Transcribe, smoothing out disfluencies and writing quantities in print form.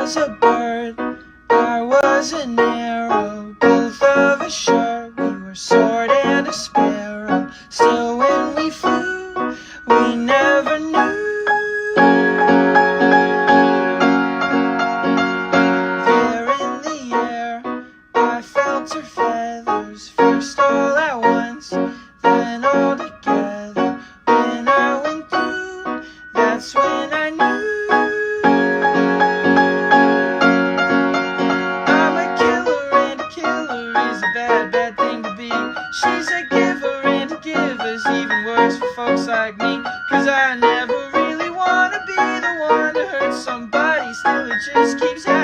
was a bird, I was an arrow, both of us sure. We were a sword and a sparrow, still when we flew, we never knew. There in the air, I felt her feathers, first all at once, then all together. When I went through, that's when I knew. I'm a killer, and a killer is a bad, bad thing to be. She's a giver, and a giver's even worse for folks like me. Cause I never really wanna be the one to hurt somebody, still it just keeps happening.